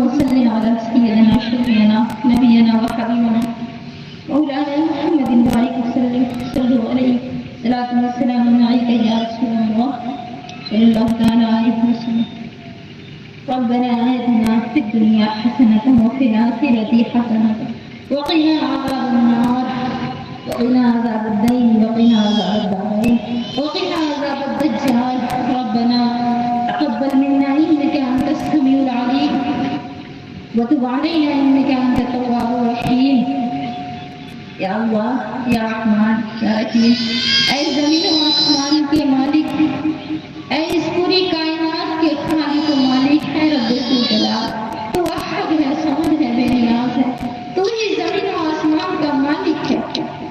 وصل على سيدنا شفيعنا نبينا وحبيبنا مولانا محمد وبارك وسلم صلوا عليه صلاة والسلام عليك يا رسول الله صلى الله تعالى عليه وسلم. ربنا آتنا في الدنيا حسنة وفي الآخرة حسنة وقنا عذاب النار وقنا عذاب الدين وقنا عذاب الدارين وقنا عذاب الدجال. ربنا تقبل منا إنك أنت السميع العليم وتب علينا إنك أنت التواب الرحيم. یا اللہ یا رحمان یا رحیم، اے زمین و آسمان کے مالک، اے اس پوری کائنات کے خالق و مالک ہے، رب الجلال تو احد ہے، صمد ہے، بے نیاز ہے، تو ہی زمین و آسمان کا مالک ہے،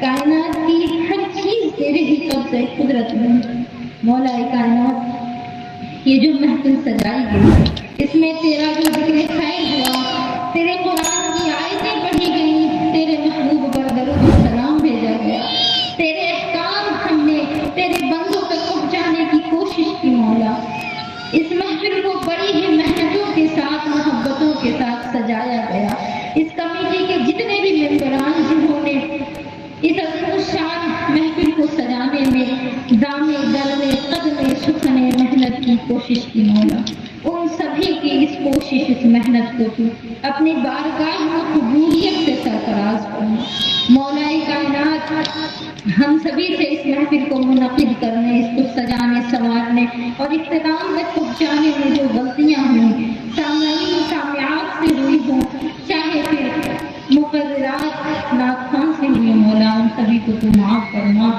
کائنات کی ہر چیز تیرے ہی قبضہ قدرت میں. مولا کائنات، یہ جو محفل سجائی گئی اس میں تیرا جو ذکر خیر ہوا، تیرے قرآن کی آیتیں پڑھی گئی، تیرے محبوب پر درود و سلام بھیجا گیا، تیرے احکام ہم نے تیرے بندوں تک پہنچانے کی کوشش کی. مولا اس محفل کو بڑی ہی محنتوں کے ساتھ، محبتوں کے ساتھ سجایا گیا. اس کمیٹی کے جتنے بھی ممبران جنہوں نے اس عظیم الشان محفل کو سجانے میں دامے گلے قدمے سکھنے محنت کی کوشش کی، مولا ان سبھی کی اس کوشش اس محنت کو تو اپنی بارگاہ میں قبولیت سے سرفراز کرنا. مولا کائنات، ہم سبھی سے اس محفل کو منعقد کرنے، اس کو سجانے سنوارنے اور اختتام تک پہنچانے میں جو غلطیاں ہوئیں، سامعین سامعات سے ہوئی ہوں، چاہے پھر مقررات ناخوان سے ہوئی، مولا ان سبھی کو تو معاف فرما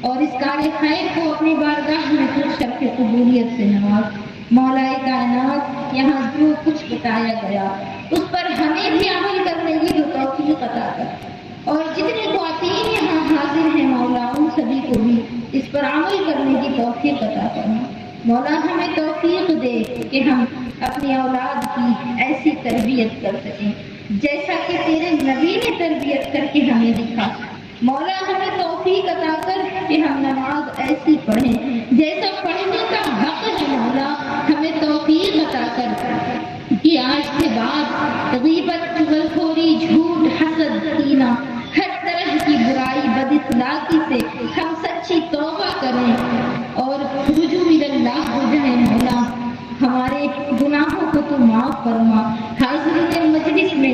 اور اس کار خیر کو اپنی بارگاہ میں تو شرف قبولیت سے نواز. مولا کائنات، یہاں جو کچھ بتایا گیا اس پر ہمیں بھی عمل کرنے کی جو توفیق عطا کر، اور جتنے خواتین یہاں حاضر ہیں مولا ان سبھی کو بھی اس پر عمل کرنے کی توفیق عطا کرنا. مولا ہمیں توفیق دے کہ ہم اپنی اولاد کی ایسی تربیت کر سکیں جیسا کہ تیرے نبی نے تربیت کر کے ہمیں دکھا. مولا ہمیں توفیق عطا کر کہ ہم نماز ایسی پڑھیں جیسا پڑھنے کا حق ہے. مولا ہمیں توفیق عطا کر کہ آج کے بعد غیبت، چغلخوری، جھوٹ، حسد، کینہ، ہر طرح کی برائی، بد اخلاقی سے ہم سچی توبہ کریں اور رجوع اللہ ہو جائیں. مولا ہمارے گناہوں کو تو معاف فرما. حاضرین مجلس میں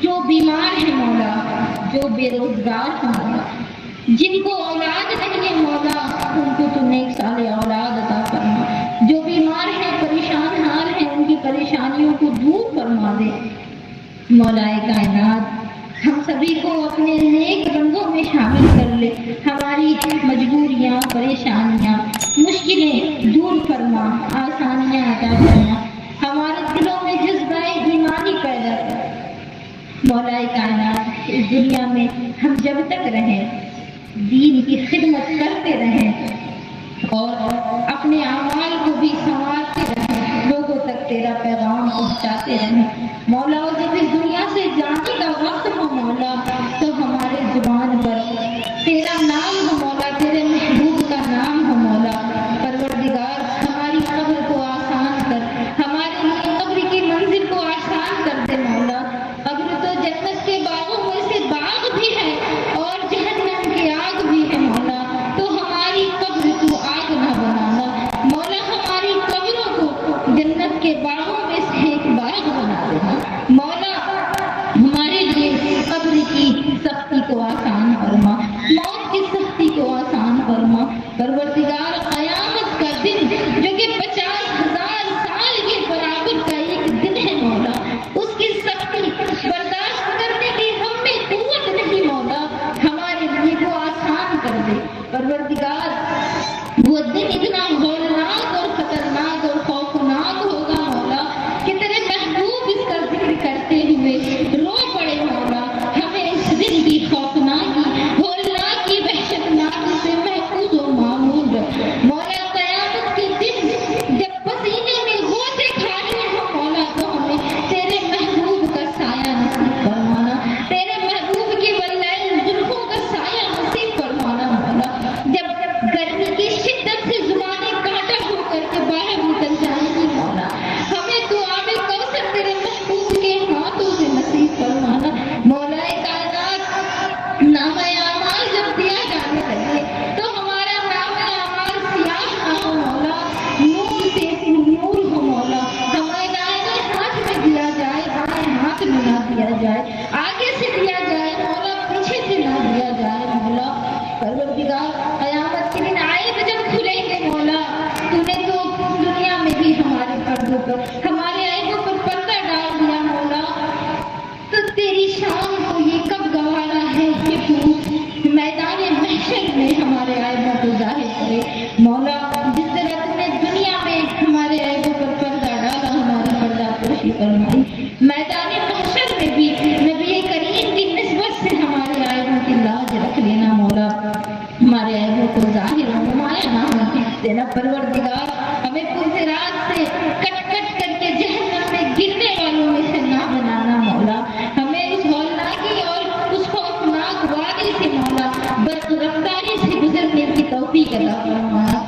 جو بیمار ہیں مولا، جو بے روزگار ہیں مولا، جن کو اولاد نہیں ہے مولا ان کو تو نیک صالح اولاد عطا فرما. جو بیمار ہیں، پریشان حال ہیں، ان کی پریشانیوں کو دور فرما دے. مولا کائنات، ہم سبھی کو اپنے نیک بندوں میں شامل کر لے. ہماری مجبوریاں، پریشانیاں، مشکلیں دور فرما، آسانیاں عطا فرما. ہمارے دلوں میں جذبہ ایمانی پیدا کر. مولا کائنات، اس دنیا میں ہم جب تک رہیں دین کی خدمت کرتے رہیں اور اپنے اعمال کو بھی سنوارتے رہیں، لوگوں تک تیرا پیغام پہنچاتے رہیں. مولا جب اس دنیا سے جانے کا وقت ہو مولا تو ہمارے زبان پر تیرا نام ہو مولا، تیرے محبوب کا نام ہو مولا. پروردگار ہماری قبر کو آسان کر، ہمارے لیے قبر کی منزل کو آسان کر دے. مولا قبر تو جنت کے باغوں میں سے باغ بھی ہے اور جہنم کی آگ بھی ہے. مولا تو ہماری قبر کو آگ نہ بنانا. مولا ہماری قبروں کو جنت کے باغوں میں سے ایک باغ بنا دینا. مولا ہمارے لیے قبر کی سختی کو آسان فرما، موت کی سختی کو آسان فرما. پروردگار قیامت کا دن جو کہ 50,000 سال کے برابر کا ایک دن ہے مولا، اس کی سختی برداشت کرنے کی ہم میں قوت نہیں. مولا ہمارے لیے وہ آسان کر دے. پروردگار وہ دن اتنا ہولناک اور خطرناک اور خوفناک ہوگا مولا کہ تیرے محبوب اس کا ذکر کرتے ہوئے رو پڑے. مولا ہمیں اس دن کی خوفناکی، ہولناکی، وحشتناک سے محفوظ و معمول رکھ. مولا قیامت کے دن جب پسینے میں غوطے کھانے ہو مولا تو ہمیں تیرے محبوب فرمائی. میدان محشر میں بھی نبی کریم کی نسبت سے ہمارے عیبوں کی لاج رکھ لینا مولا. ہمارے عیبوں کو ظاہر و نمایاں نہ ہونے دینا پروردگار. ہمیں پرزرات سے کٹ کٹ کر کے جہنم میں گرنے والوں میں سے نہ بنانا مولا. ہمیں اس ہولناکی اور اس خوفناک وادی سے مولا برق رفتاری سے گزرنے کی توفیق عطا فرمانا.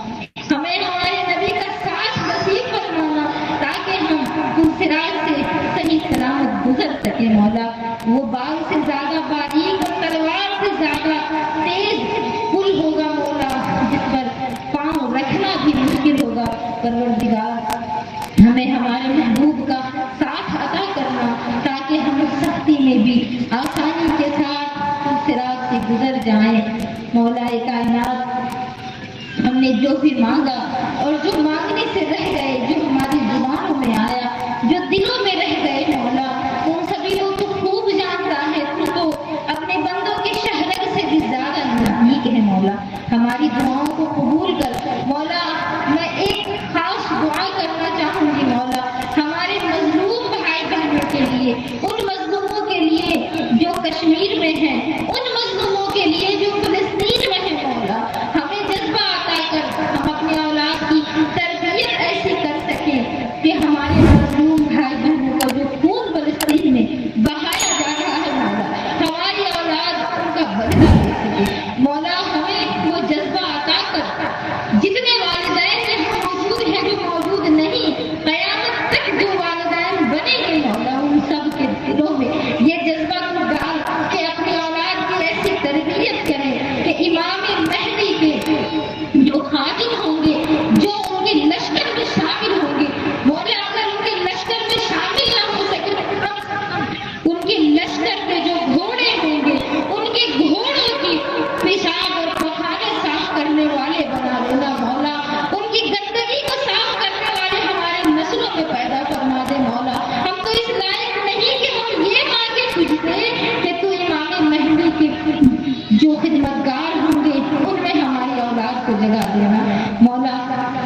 ہمیں ہمارے نبی کا ساتھ نصیب فرمانا تاکہ ہم پرزرات سے صحیح سلامت گزر سکے مولا. وہ باغ سے زیادہ باریک اور تلوار سے زیادہ تیز پل ہوگا مولا جس پر پاؤں رکھنا بھی مشکل ہوگا. پروردگار ہمیں ہمارے محبوب کا ساتھ عطا کرنا تاکہ ہم سختی میں بھی آسانی کے ساتھ صراط سے گزر جائیں. مولا کائنات ہم نے جو بھی مانگا اور جو مانگنے سے رہ گئے، جو ہماری زبانوں میں آیا، جو دلوں میں رہ گئے مولا، ان سبھی کو تو خوب جانتا ہے. تو اپنے بندوں کے شہرگ سے بھی زیادہ نزدیک ہے مولا. ہماری دعاؤں کو قبول کر مولا. میں ایک خاص دعا کرنا چاہوں گی مولا ہمارے مظلوم بھائی بہنوں کے لیے، ان مظلوموں کے لیے جو کشمیر میں ہیں، ان مظلوموں کے لیے جو فلسطین میں ہیں مولا. ہمیں جذبہ عطا کر ہم اپنے اولاد کی تربیت ایسی کر سکیں کہ ہمارے مظلوم بھائی بہنوں کا جو خون فلسطین میں بہایا جا رہا ہے مولا، ہماری اولاد ان کا بدلہ لے سکے مولا. ہمیں وہ جذبہ عطا کر جتنے والدین یہاں موجود ہیں، جو موجود نہیں، قیامت تک جو والدین بنے گے مولا، ان سب کے دلوں میں یہ جذبہ کو ڈال کہ اپنی اولاد کی ایسی تربیت کریں کہ امام مہدی کے جو خادم ہوں گے، جو ان کے لشکر میں شامل ہوں گے مولا، اگر ان کے لشکر میں شامل نہ ہو سکے ان کے لشکر میں جو گھوڑے ہوں گے، ان کے گھوڑوں کی پیشاب اور پخانے صاف کرنے والے بنا دینا مولا. ان کی گندگی کو صاف کرنے والے ہمارے نسلوں میں پیدا فرما دے مولا. ہم تو اس لائق نہیں کہ ہم یہ مانگے تجھ سے کہ تو امام مہدی کے جو خدمتگار ہوں گے ان میں ہماری اولاد کو جگہ دینا مولا.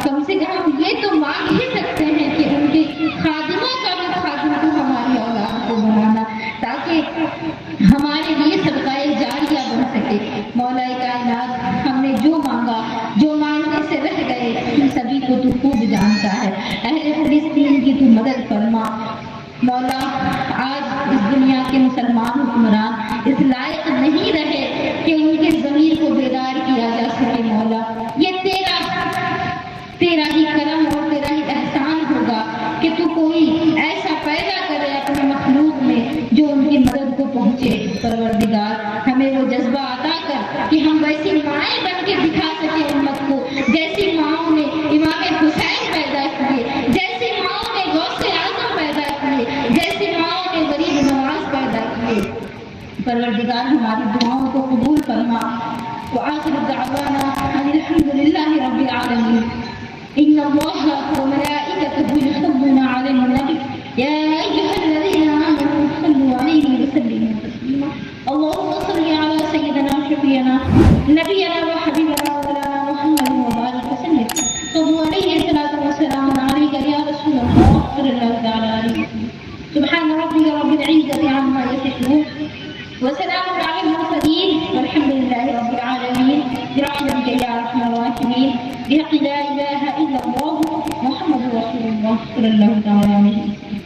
کم سے کم ہم یہ تو مانگ ہی سکتے ہیں کہ ان کے خادموں کا بھی خادم کو ہماری اولاد کو بنانا تاکہ ہمارے لیے صدقہ جاریہ بن سکے. مولا کائنات ہم نے جو مانگا، جو مانگنے سے رہ گئے، ان سبھی کو تو خوب جانتا ہے. اہل فلسطین کی تو مدد فرما مولا. آج اس دنیا کے مسلمان حکمران اس لائق نہیں رہے کہ ان کے ضمیر کو بیدار کیا جا سکے مولا. یہ تیرا ہی کرم اور تیرا ہی احسان ہوگا کہ تو کوئی ایسا پیدا کرے اپنے مخلوق میں جو ان کی مدد کو پہنچے. پروردگار ہمیں وہ جذبہ عطا کر کہ ہم ویسی مائیں بن کے دکھا سکیں امت کو، جیسی ماؤں نے امام حسین پیدا کیے، جیسی ماؤں نے غوث اعظم پیدا کیے، جیسی ماؤں نے غریب نواز پیدا کیے. پروردگار ہماری دعاؤں کو قبول فرما. وآخر دعوانا ان الحمد للہ رب العالمین. ان اللہ وملائکته یصلون علی النبی یا ایھا الذین آمنوا صلوا علیہ وسلموا تسلیما. اللهم صل على سيدنا شفيعنا نبينا وحبيبنا مولانا محمد وبارك وسلم. صلوا عليه الصلاة والسلام عليك يا رسول الله صلى الله تعالى عليه وسلم. سبحان ربك رب العزة عما يصفون وسلام على المرسلين والحمد لله رب العالمين. برحمتك يا ارحم الراحمين بحق لا اله الا الله محمد رسول الله صلى الله تعالى عليه وسلم.